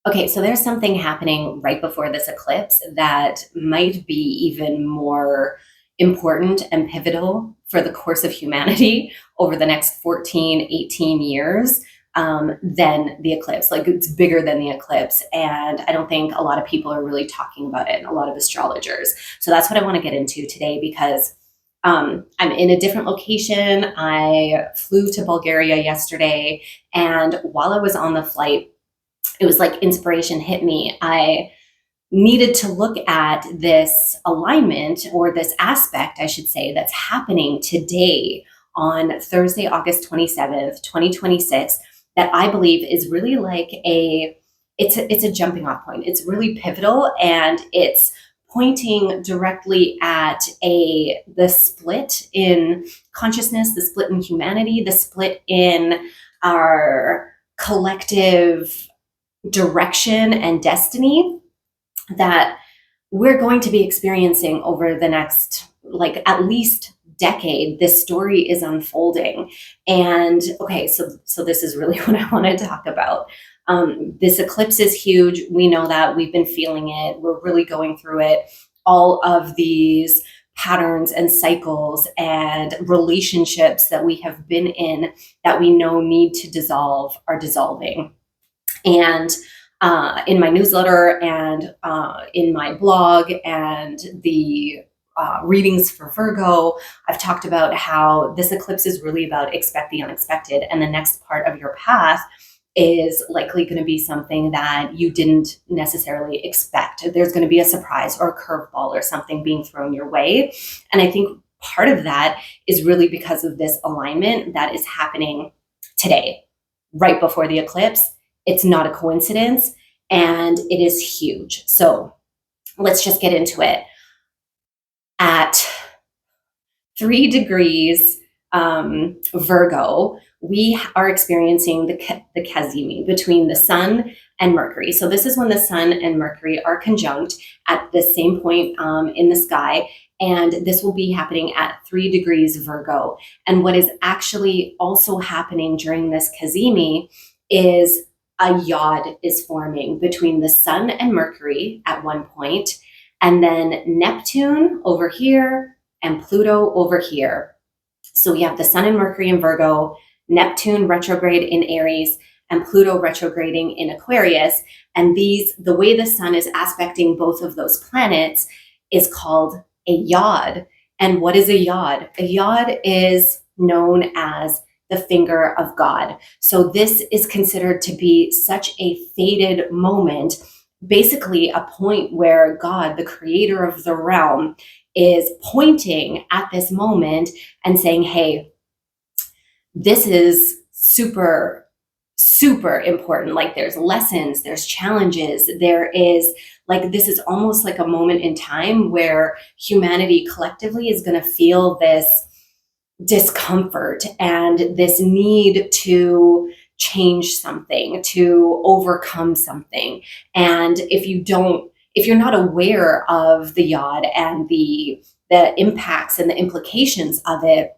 Okay, so there's something happening right before this eclipse that might be even more important and pivotal for the course of humanity over the next 14, 18 years than the eclipse. Like it's bigger than the eclipse. And I don't think a lot of people are really talking about it, and a lot of astrologers. So that's what I want to get into today because I'm in a different location. I flew to Bulgaria yesterday, and while I was on the flight, it was like inspiration hit me. I needed to look at this alignment, or this aspect, I should say, that's happening today on Thursday, August 27th, 2026, that I believe is really like it's a jumping off point. It's really pivotal, and it's pointing directly at the split in consciousness, the split in humanity, the split in our collective direction and destiny that we're going to be experiencing over the next, like, at least decade. This story is unfolding. And okay, so this is really what I want to talk about. This eclipse is huge. We know that. We've been feeling it. We're really going through it. All of these patterns and cycles and relationships that we have been in that we know need to dissolve are dissolving. And in my newsletter and in my blog and the readings for Virgo, I've talked about how this eclipse is really about expect the unexpected. And the next part of your path is likely going to be something that you didn't necessarily expect. There's going to be a surprise or a curveball or something being thrown your way. And I think part of that is really because of this alignment that is happening today, right before the eclipse. It's not a coincidence, and it is huge. So let's just get into it. At 3 degrees Virgo, we are experiencing the cazimi between the Sun and Mercury. So this is when the Sun and Mercury are conjunct at the same point in the sky. And this will be happening at 3 degrees Virgo. And what is actually also happening during this cazimi is a yod is forming between the Sun and Mercury at one point, and then Neptune over here and Pluto over here. So we have the Sun and Mercury in Virgo, Neptune retrograde in Aries, and Pluto retrograding in Aquarius. And the way the Sun is aspecting both of those planets is called a yod. And what is a yod? A yod is known as the finger of God. So this is considered to be such a fated moment, basically a point where God, the creator of the realm, is pointing at this moment and saying, hey, this is super, super important. Like there's lessons, there's challenges, there is like, this is almost like a moment in time where humanity collectively is going to feel this discomfort and this need to change something, to overcome something. And if you're not aware of the yod and the impacts and the implications of it,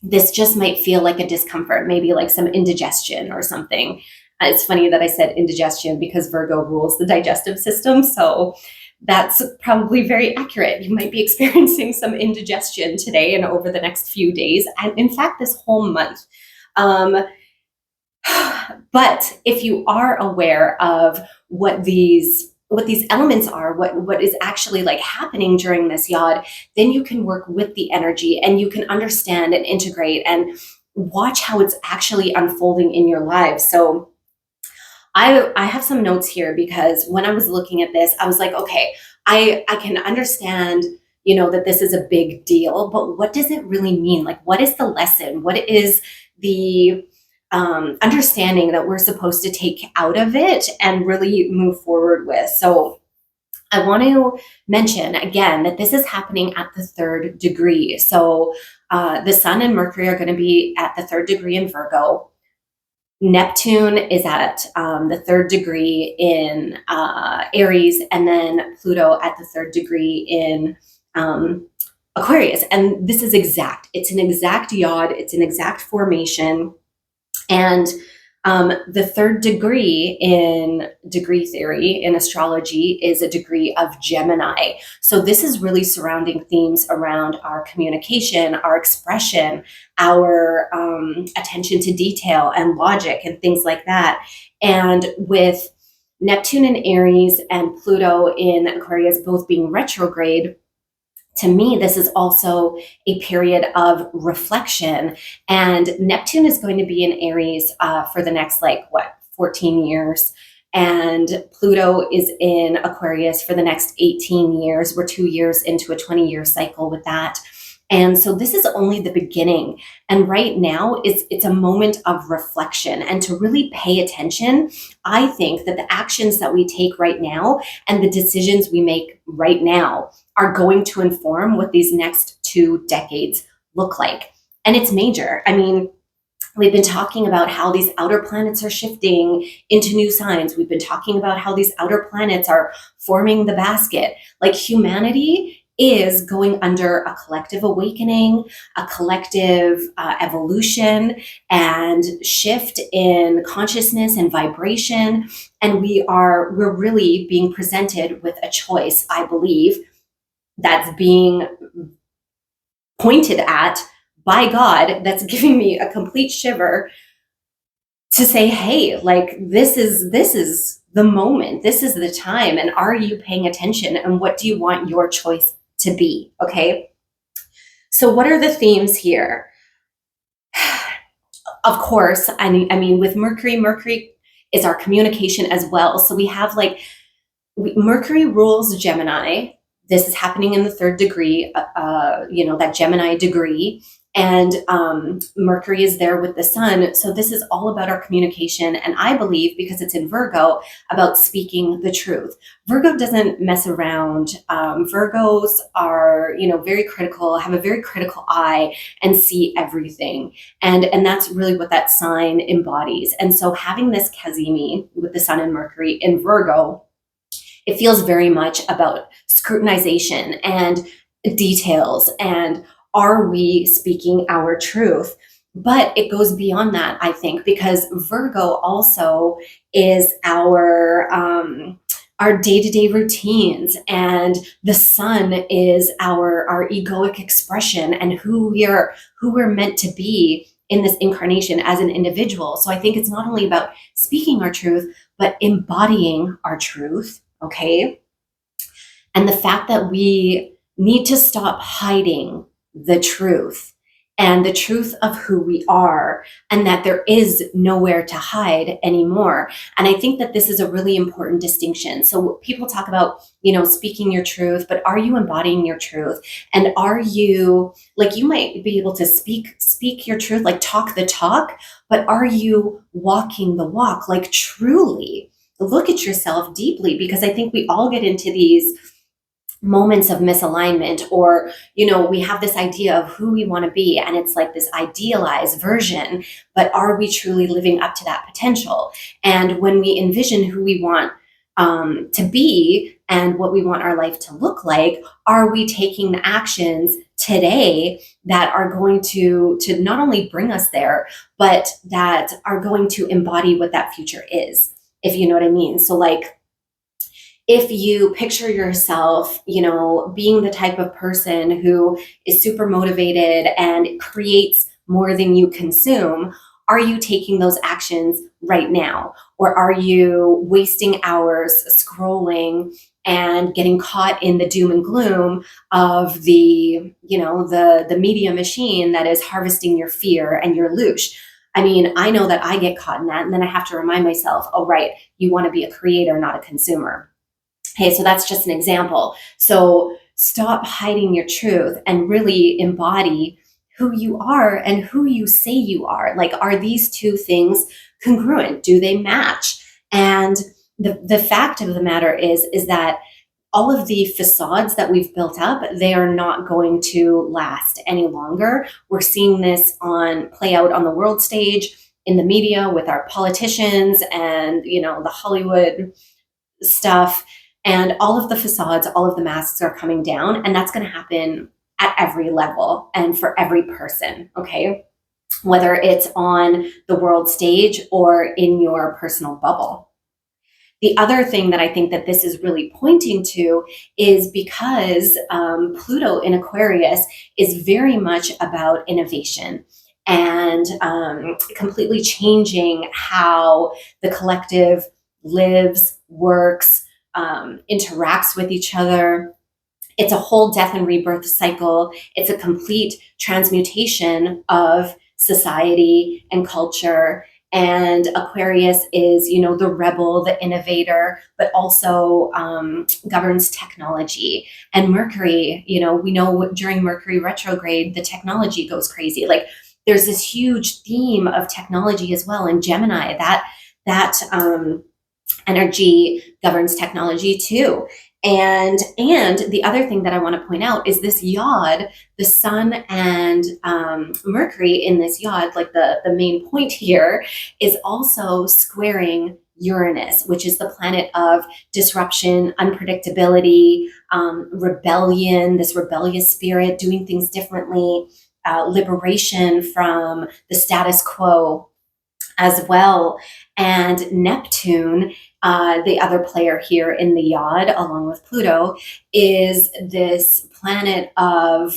this just might feel like a discomfort, maybe like some indigestion or something. It's funny that I said indigestion because Virgo rules the digestive system. So that's probably very accurate. You might be experiencing some indigestion today and over the next few days, and in fact, this whole month. But if you are aware of what these elements are, what is actually like happening during this yod, then you can work with the energy and you can understand and integrate and watch how it's actually unfolding in your lives. So I have some notes here because when I was looking at this, I was like, okay, I can understand, that this is a big deal, but what does it really mean? Like, what is the lesson? What is the understanding that we're supposed to take out of it and really move forward with? So I want to mention again that this is happening at the 3rd degree. So the Sun and Mercury are going to be at the 3rd degree in Virgo. Neptune is at the 3rd degree in Aries, and then Pluto at the 3rd degree in Aquarius. And this is exact. It's an exact yod. It's an exact formation. And The third degree in degree theory in astrology is a degree of Gemini. So this is really surrounding themes around our communication, our expression, our attention to detail and logic and things like that. And with Neptune in Aries and Pluto in Aquarius both being retrograde, to me, this is also a period of reflection. And Neptune is going to be in Aries for the next, 14 years. And Pluto is in Aquarius for the next 18 years. We're 2 years into a 20-year cycle with that. And so this is only the beginning. And right now, it's a moment of reflection and to really pay attention. I think that the actions that we take right now and the decisions we make right now are going to inform what these next 2 decades look like. And it's major. I mean, we've been talking about how these outer planets are shifting into new signs. We've been talking about how these outer planets are forming the basket. Like, humanity is going under a collective awakening, a collective evolution and shift in consciousness and vibration. And we're really being presented with a choice, I believe, that's being pointed at by God, that's giving me a complete shiver to say, hey, this is the moment, this is the time, and are you paying attention, and what do you want your choice to be? Okay, so what are the themes here? Of course, I mean, with Mercury is our communication as well. So we have Mercury rules Gemini. This is happening in the third degree, that Gemini degree. And Mercury is there with the sun. So this is all about our communication. And I believe, because it's in Virgo, about speaking the truth. Virgo doesn't mess around. Virgos are, very critical, have a very critical eye and see everything. And that's really what that sign embodies. And so having this Cazimi with the sun and Mercury in Virgo, it feels very much about scrutinization and details and are we speaking our truth? But it goes beyond that, I think, because Virgo also is our day-to-day routines, and the sun is our egoic expression and who we're meant to be in this incarnation as an individual. So I think it's not only about speaking our truth, but embodying our truth, okay? And the fact that we need to stop hiding the truth and the truth of who we are, and that there is nowhere to hide anymore. And I think that this is a really important distinction. So people talk about, speaking your truth, but are you embodying your truth? And are you, you might be able to speak your truth, talk the talk, but are you walking the walk? Truly look at yourself deeply, because I think we all get into these moments of misalignment, or we have this idea of who we want to be, and it's like this idealized version, but are we truly living up to that potential? And when we envision who we want to be and what we want our life to look like, are we taking the actions today that are going to not only bring us there, but that are going to embody what that future is, if you know what I mean? So if you picture yourself, being the type of person who is super motivated and creates more than you consume, are you taking those actions right now? Or are you wasting hours scrolling and getting caught in the doom and gloom of the media machine that is harvesting your fear and your loosh? I mean, I know that I get caught in that, and then I have to remind myself, oh, right, you want to be a creator, not a consumer. Okay, so that's just an example. So stop hiding your truth and really embody who you are and who you say you are. Are these two things congruent? Do they match? And the fact of the matter is that all of the facades that we've built up, they are not going to last any longer. We're seeing this play out on the world stage, in the media, with our politicians and, the Hollywood stuff. And all of the facades, all of the masks are coming down, and that's going to happen at every level and for every person, okay? whether it's on the world stage or in your personal bubble. The other thing that I think that this is really pointing to is because Pluto in Aquarius is very much about innovation and completely changing how the collective lives, works, interacts with each other. It's a whole death and rebirth cycle. It's a complete transmutation of society and culture. And Aquarius is, you know, the rebel, the innovator, but also governs technology. And Mercury, you know, we know during Mercury retrograde, the technology goes crazy. Like there's this huge theme of technology as well. And Gemini, that energy governs technology too. And the other thing that I want to point out is this yod, the Sun and Mercury in this yod, like the main point here, is also squaring Uranus, which is the planet of disruption, unpredictability, rebellion, this rebellious spirit, doing things differently, liberation from the status quo as well. And Neptune, the other player here in the yod, along with Pluto, is this planet of,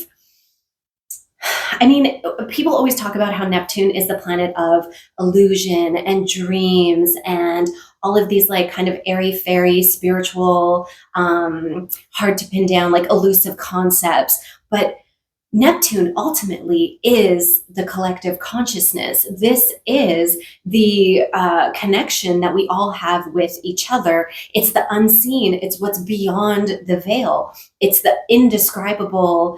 I mean, people always talk about how Neptune is the planet of illusion and dreams and all of these like kind of airy-fairy, spiritual, hard to pin down, like elusive concepts. But Neptune ultimately is the collective consciousness. This is the connection that we all have with each other. It's the unseen. It's what's beyond the veil. It's the indescribable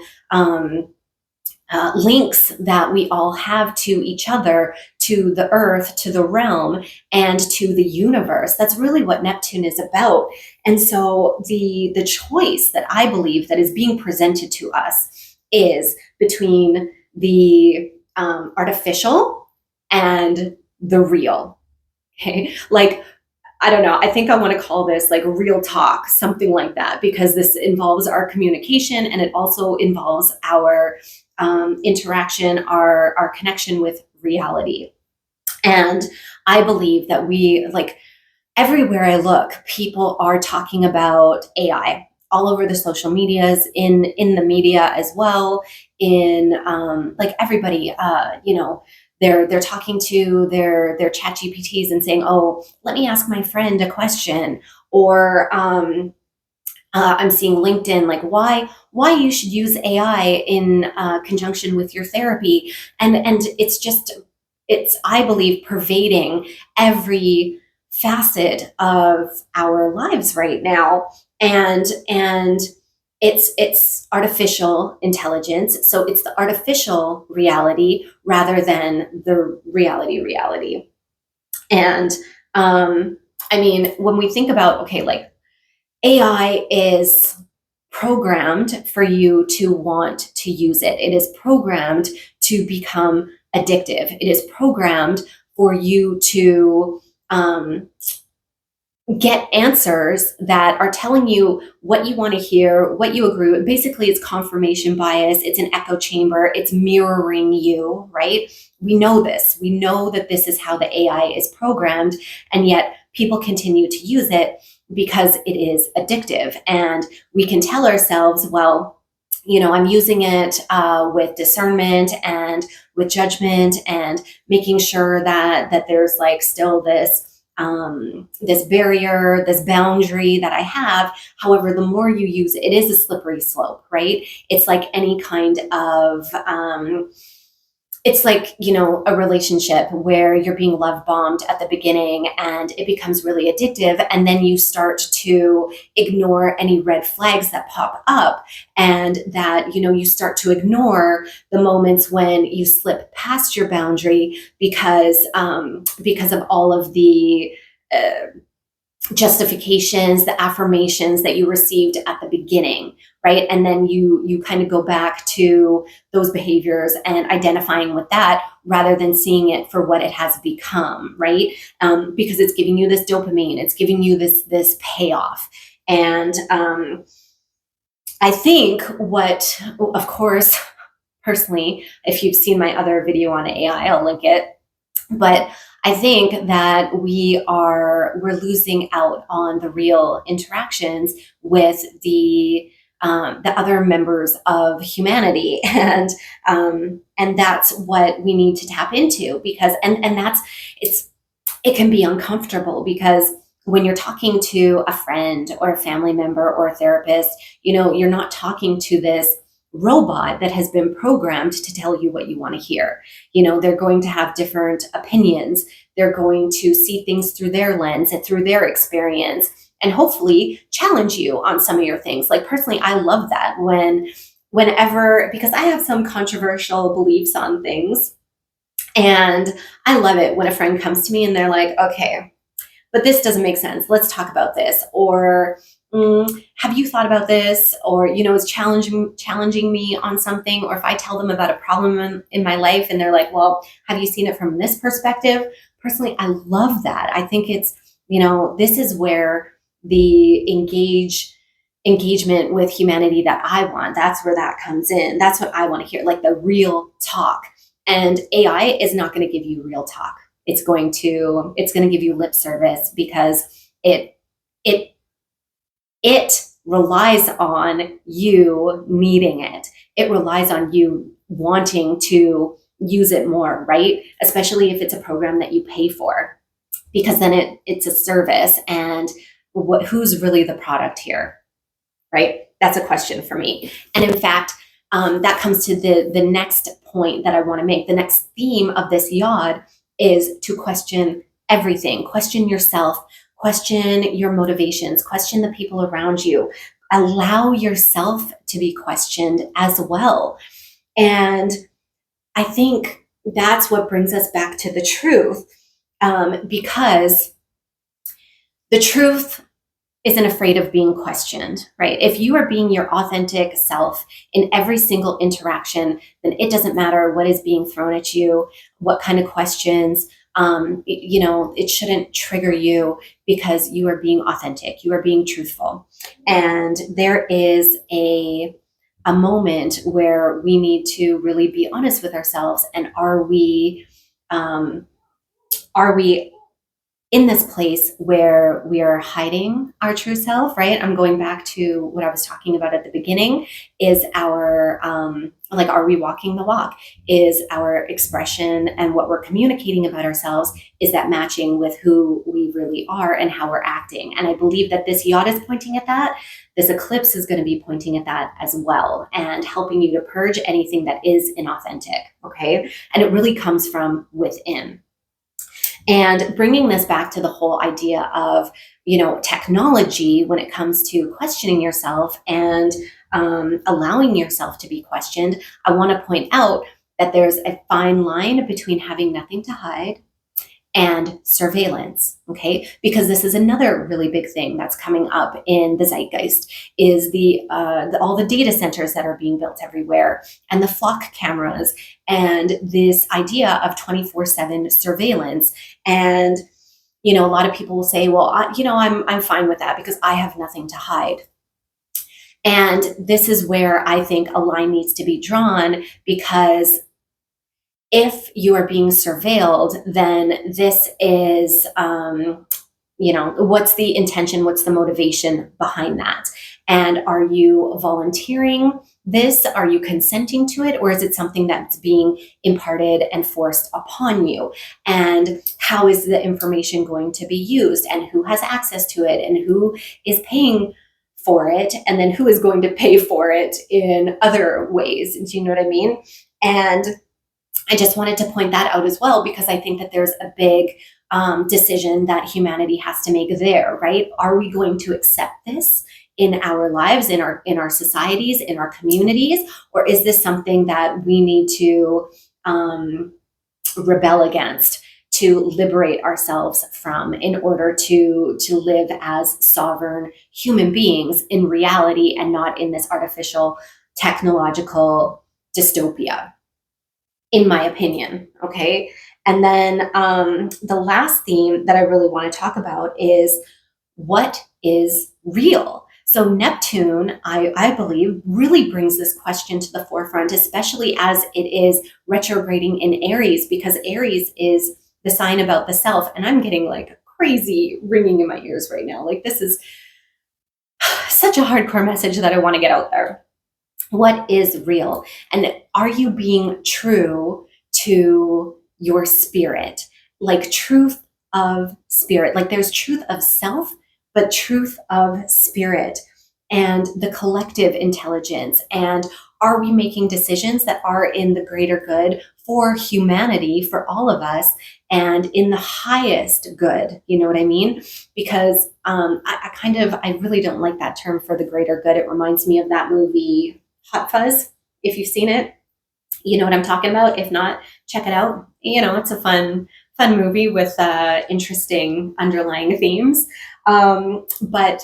links that we all have to each other, to the earth, to the realm, and to the universe. That's really what Neptune is about. And so the choice that I believe that is being presented to us is between the artificial and the real. Okay, like I don't know, I think I want to call this like real talk, something like that, because this involves our communication and it also involves our interaction, our connection with reality. And I believe that we, like, everywhere I look, people are talking about AI all over the social medias, in the media as well, in like everybody, you know, they're talking to their chat GPTs and saying, oh, let me ask my friend a question. Or I'm seeing LinkedIn, like why you should use AI in conjunction with your therapy. And it's just, it's, I believe, pervading every facet of our lives right now. And it's artificial intelligence. So it's the artificial reality rather than the reality. And I mean, when we think about, okay, like AI is programmed for you to want to use it. It is programmed to become addictive. It is programmed for you to get answers that are telling you what you want to hear, what you agree with. Basically, it's confirmation bias. It's an echo chamber. It's mirroring you, right? We know this. We know that this is how the AI is programmed, and yet people continue to use it because it is addictive. And we can tell ourselves, well, you know, I'm using it with discernment and with judgment and making sure that there's like still this this barrier, this boundary that I have. However, the more you use it, it is a slippery slope, right? It's like any kind of it's like, you know, a relationship where you're being love bombed at the beginning and it becomes really addictive. And then you start to ignore any red flags that pop up, and that, you know, you start to ignore the moments when you slip past your boundary because of all of the justifications, the affirmations that you received at the beginning, right? And then you kind of go back to those behaviors and identifying with that rather than seeing it for what it has become, right? Because it's giving you this dopamine, it's giving you this payoff. And I think what, of course, personally. If you've seen my other video on AI, I'll link it. But I think that we're losing out on the real interactions with the other members of humanity, and that's what we need to tap into, because and that's it can be uncomfortable, because when you're talking to a friend or a family member or a therapist, you're not talking to this robot that has been programmed to tell you what you want to hear. They're going to have different opinions. They're going to see things through their lens and through their experience, and hopefully challenge you on some of your things. Like, personally, I love that whenever, because I have some controversial beliefs on things, and I love it when a friend comes to me and they're like, okay, but this doesn't make sense. Let's talk about this. Or have you thought about this? Or, is challenging me on something. Or if I tell them about a problem in my life and they're like, well, have you seen it from this perspective? Personally, I love that. I think it's, this is where the engagement with humanity that I want, that's where that comes in. That's what I want to hear, like the real talk. And AI is not going to give you real talk. It's going to give you lip service, because it relies on you needing it. It relies on you wanting to use it more, right? Especially if it's a program that you pay for, because then it's a service, and who's really the product here, right? That's a question for me. And in fact, that comes to the next point that I want to make. The next theme of this yod is to question everything. Question yourself, question your motivations, question the people around you. Allow yourself to be questioned as well. And I think that's what brings us back to the truth, because the truth isn't afraid of being questioned, right? If you are being your authentic self in every single interaction, then it doesn't matter what is being thrown at you, what kind of questions, it shouldn't trigger you, because you are being authentic, you are being truthful. And there is a moment where we need to really be honest with ourselves. And are we in this place where we are hiding our true self, right? I'm going back to what I was talking about at the beginning, is our, are we walking the walk? Is our expression and what we're communicating about ourselves, is that matching with who we really are and how we're acting? And I believe that this yod is pointing at that. This eclipse is going to be pointing at that as well, and helping you to purge anything that is inauthentic, okay? And it really comes from within. And bringing this back to the whole idea of, technology when it comes to questioning yourself and allowing yourself to be questioned, I want to point out that there's a fine line between having nothing to hide and surveillance, okay? Because this is another really big thing that's coming up in the zeitgeist, is all the data centers that are being built everywhere, and the flock cameras, and this idea of 24/7 surveillance. And a lot of people will say, well, I'm fine with that because I have nothing to hide. And this is where I think a line needs to be drawn, because if you are being surveilled, then this is, what's the intention? What's the motivation behind that? And are you volunteering this? Are you consenting to it? Or is it something that's being imparted and forced upon you? And how is the information going to be used? And who has access to it? And who is paying for it? And then who is going to pay for it in other ways? Do you know what I mean? And I just wanted to point that out as well, because I think that there's a big decision that humanity has to make there, right? Are we going to accept this in our lives, in our societies, in our communities? Or is this something that we need to rebel against, to liberate ourselves from, in order to live as sovereign human beings in reality, and not in this artificial technological dystopia, in my opinion, okay? And then the last theme that I really want to talk about is, what is real? So Neptune, I believe, really brings this question to the forefront, especially as it is retrograding in Aries, because Aries is the sign about the self. And I'm getting like crazy ringing in my ears right now. Like, this is such a hardcore message that I want to get out there. What is real? And are you being true to your spirit? Like, truth of spirit. Like, there's truth of self, but truth of spirit and the collective intelligence. And are we making decisions that are in the greater good for humanity, for all of us, and in the highest good? You know what I mean? Because I really don't like that term, for the greater good. It reminds me of that movie Hot Fuzz. If you've seen it, you know what I'm talking about. If not, check it out. You know, it's a fun movie with interesting underlying themes. But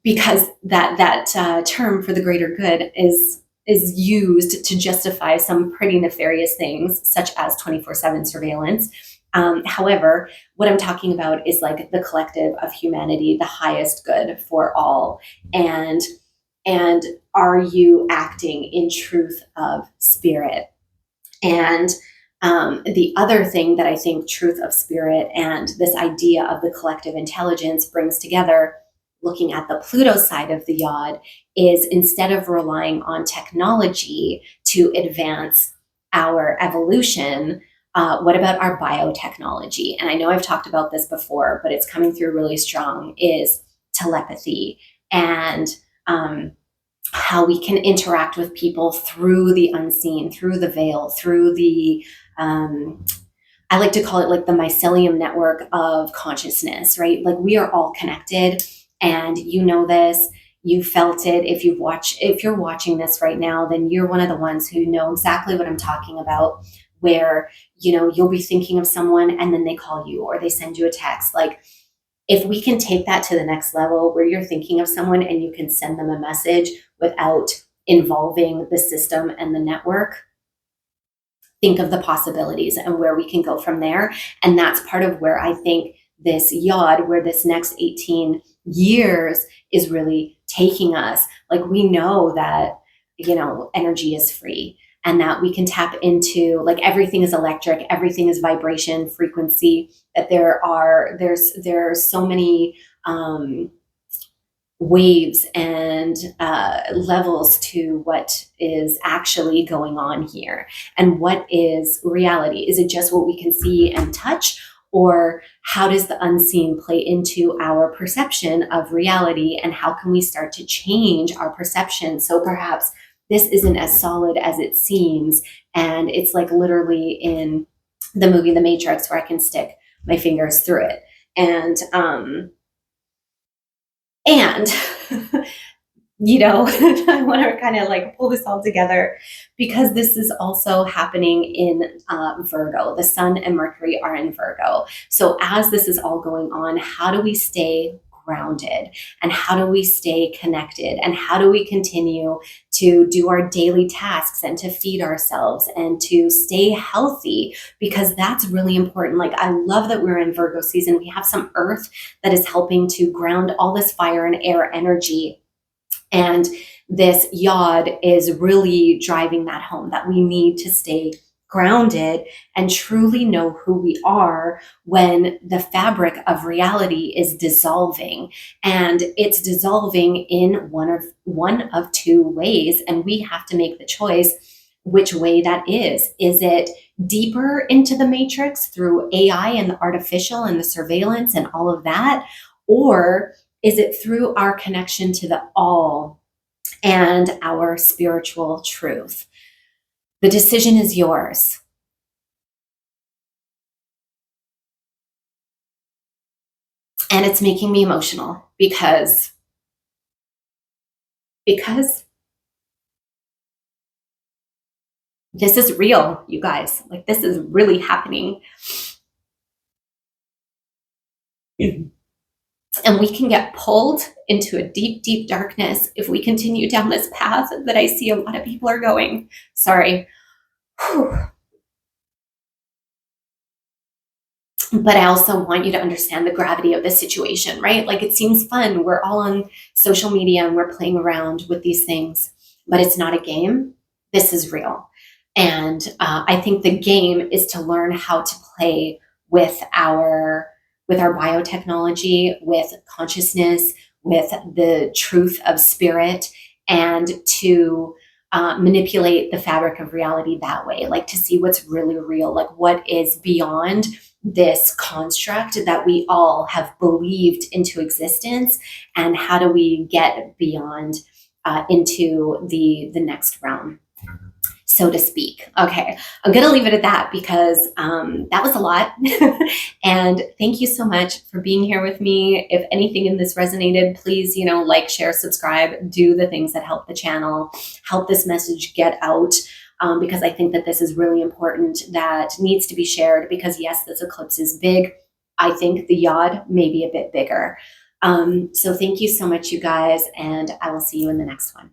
because that term, for the greater good, is used to justify some pretty nefarious things, such as 24/7 surveillance. However, what I'm talking about is like the collective of humanity, the highest good for all. And are you acting in truth of spirit? And the other thing that I think truth of spirit and this idea of the collective intelligence brings together, looking at the Pluto side of the yod, is instead of relying on technology to advance our evolution, what about our biotechnology? And I know I've talked about this before, but it's coming through really strong, is telepathy, and how we can interact with people through the unseen, through the veil, through the, I like to call it like the mycelium network of consciousness, right? Like, we are all connected, and you know this, you felt it. If you're watching this right now, then you're one of the ones who know exactly what I'm talking about, where, you know, you'll be thinking of someone and then they call you or they send you a text. Like, if we can take that to the next level, where you're thinking of someone and you can send them a message without involving the system and the network, think of the possibilities and where we can go from there. And that's part of where I think this yod, where this next 18 years is really taking us. Like, we know that, you know, energy is free, and that we can tap into, like, everything is electric, everything is vibration, frequency, that there's so many waves and levels to what is actually going on here. And what is reality? Is it just what we can see and touch? Or how does the unseen play into our perception of reality? And how can we start to change our perception, so perhaps this isn't as solid as it seems? And it's like literally in the movie The Matrix, where I can stick my fingers through it. And you know, I want to kind of like pull this all together, because this is also happening in Virgo. The Sun and Mercury are in Virgo. So as this is all going on, how do we stay grounded, and how do we stay connected, and how do we continue to do our daily tasks and to feed ourselves and to stay healthy? Because that's really important. Like, I love that we're in Virgo season. We have some earth that is helping to ground all this fire and air energy. And this yod is really driving that home, that we need to stay grounded and truly know who we are when the fabric of reality is dissolving. And it's dissolving in one of two ways. And we have to make the choice which way that is. Is it deeper into the matrix through AI and the artificial and the surveillance and all of that? Or is it through our connection to the all and our spiritual truth? The decision is yours. And it's making me emotional because this is real, you guys. Like, this is really happening. And we can get pulled into a deep, deep darkness if we continue down this path that I see a lot of people are going. Sorry. Whew. But I also want you to understand the gravity of the situation, right? Like, it seems fun. We're all on social media and we're playing around with these things, but it's not a game. This is real. And I think the game is to learn how to play with our biotechnology, with consciousness, with the truth of spirit, and to manipulate the fabric of reality that way, like to see what's really real, like what is beyond this construct that we all have believed into existence, and how do we get beyond into the next realm, so to speak. Okay, I'm gonna leave it at that because that was a lot. And thank you so much for being here with me. If anything in this resonated, please, like, share, subscribe, do the things that help the channel, help this message get out. Because I think that this is really important, that needs to be shared, because yes, this eclipse is big. I think the yod may be a bit bigger. So thank you so much, you guys, and I will see you in the next one.